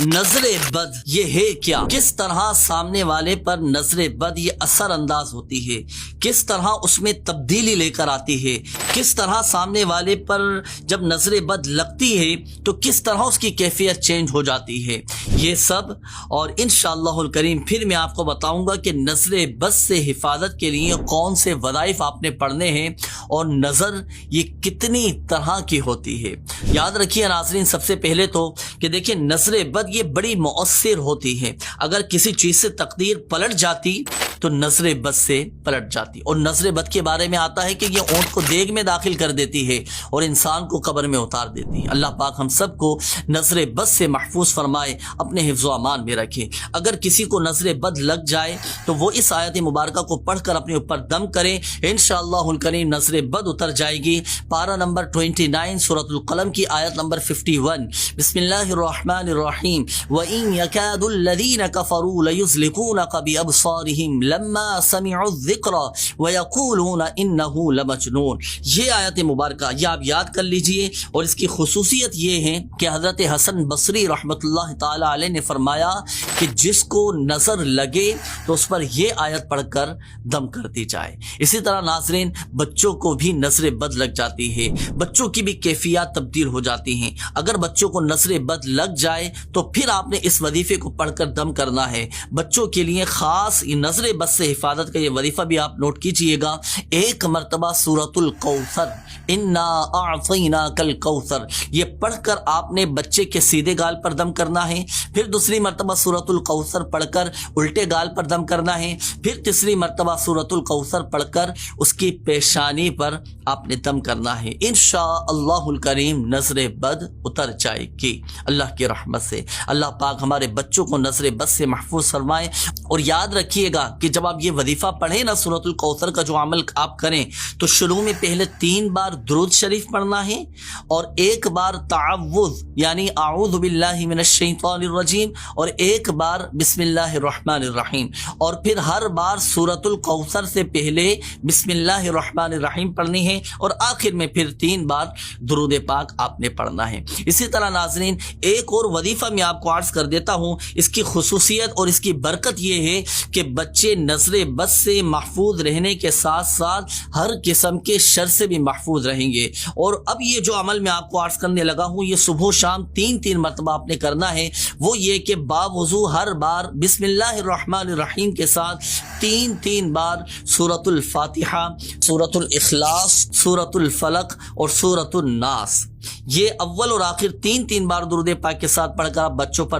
نظر بد یہ ہے کیا؟ کس طرح سامنے والے پر نظر بد یہ اثر انداز ہوتی ہے، کس طرح اس میں تبدیلی لے کر آتی ہے، کس طرح سامنے والے پر جب نظر بد لگتی ہے تو کس طرح اس کی کیفیت چینج ہو جاتی ہے، یہ سب اور انشاءاللہ الکریم پھر میں آپ کو بتاؤں گا کہ نظر بد سے حفاظت کے لیے کون سے وظائف آپ نے پڑھنے ہیں اور نظر یہ کتنی طرح کی ہوتی ہے۔ یاد رکھیے ناظرین، سب سے پہلے تو کہ دیکھیں نظر بد یہ بڑی مؤثر ہوتی ہے۔ اگر کسی چیز سے تقدیر پلٹ جاتی تو نظر بد سے پلٹ جاتی، اور نظر بد کے بارے میں آتا ہے کہ یہ اونٹ کو دیگ میں داخل کر دیتی ہے اور انسان کو قبر میں اتار دیتی ہے۔ اللہ پاک ہم سب کو نظر بد سے محفوظ فرمائے، اپنے حفظ و امان میں رکھے۔ اگر کسی کو نظر بد لگ جائے تو وہ اس آیت مبارکہ کو پڑھ کر اپنے اوپر دم کرے، انشاءاللہ الکریم نظر بد اتر جائے گی۔ پارہ نمبر 29 سورۃ القلم کی آیت نمبر 51، بسم اللہ الرحمن الرحیم، وَإِن يَكَادُ الَّذِينَ كَفَرُوا لَيُزْلِقُونَكَ بِأَبْصَارِهِمْ لَمَّا سَمِعُوا الذِّكْرَ وَيَقُولُونَ إِنَّهُ لَمَجْنُونٌ۔ یہ آیت مبارکہ یہ آپ یاد کر لیجئے، اور اس کی خصوصیت یہ ہے کہ حضرت حسن بصری رحمۃ اللہ تعالی علیہ نے فرمایا کہ جس کو نظر لگے تو اس پر یہ آیت پڑھ کر دم کر دی جائے۔ اسی طرح ناظرین بچوں کو بھی نظر بد لگ جاتی ہے، بچوں کی بھی کیفیات تبدیل ہو جاتی ہیں۔ اگر بچوں کو نظر بد لگ جائے تو پھر آپ نے اس وظیفے کو پڑھ کر دم کرنا ہے۔ بچوں کے لیے خاص نظر بد سے حفاظت کا یہ وظیفہ بھی آپ نوٹ کیجئے گا۔ ایک مرتبہ سورۃ الکوثر، انا اعطیناک الکوثر، یہ پڑھ کر آپ نے بچے کے سیدھے گال پر دم کرنا ہے، پھر دوسری مرتبہ سورۃ الکوثر پڑھ کر الٹے گال پر دم کرنا ہے، پھر تیسری مرتبہ سورۃ الکوثر پڑھ کر اس کی پیشانی پر آپ نے دم کرنا ہے۔ انشاءاللہ الکریم نظر بد اتر جائے گی اللہ کی رحمت سے۔ اللہ پاک ہمارے بچوں کو نظر بد سے محفوظ فرمائے۔ اور یاد رکھیے گا کہ جب آپ یہ وظیفہ پڑھیں نا سورۃ الکوثر کا جو عمل آپ کریں تو شروع میں پہلے 3 بار درود شریف پڑھنا ہے، اور 1 بار تعوذ یعنی اعوذ باللہ من الشیطان الرجیم، اور 1 بار بسم اللہ الرحمن الرحیم، اور پھر ہر بار سورۃ الکوثر سے پہلے بسم اللہ الرحمن الرحیم پڑھنی ہے، اور آخر میں پھر 3 بار درود پاک آپ نے پڑھنا ہے۔ اسی طرح ناظرین ایک اور وظیفہ میں آپ کو عرض کر دیتا ہوں، اس کی خصوصیت اور اس کی برکت یہ ہے کہ بچے نظر بد سے محفوظ رہنے کے ساتھ ساتھ ہر قسم کے شر سے بھی محفوظ رہیں گے۔ اور اب یہ جو عمل میں آپ کو عرض کرنے لگا ہوں یہ صبح و شام 3 مرتبہ آپ نے کرنا ہے، وہ یہ کہ باوضو ہر بار بسم اللہ الرحمن الرحیم کے ساتھ 3 بار سورۃ الفاتحہ، سورۃ الاخلاص، سورۃ الفلق اور سورۃ الناس، یہ اول اور آخر 3 بار درود پاک کے ساتھ پڑھ کر آپ بچوں پر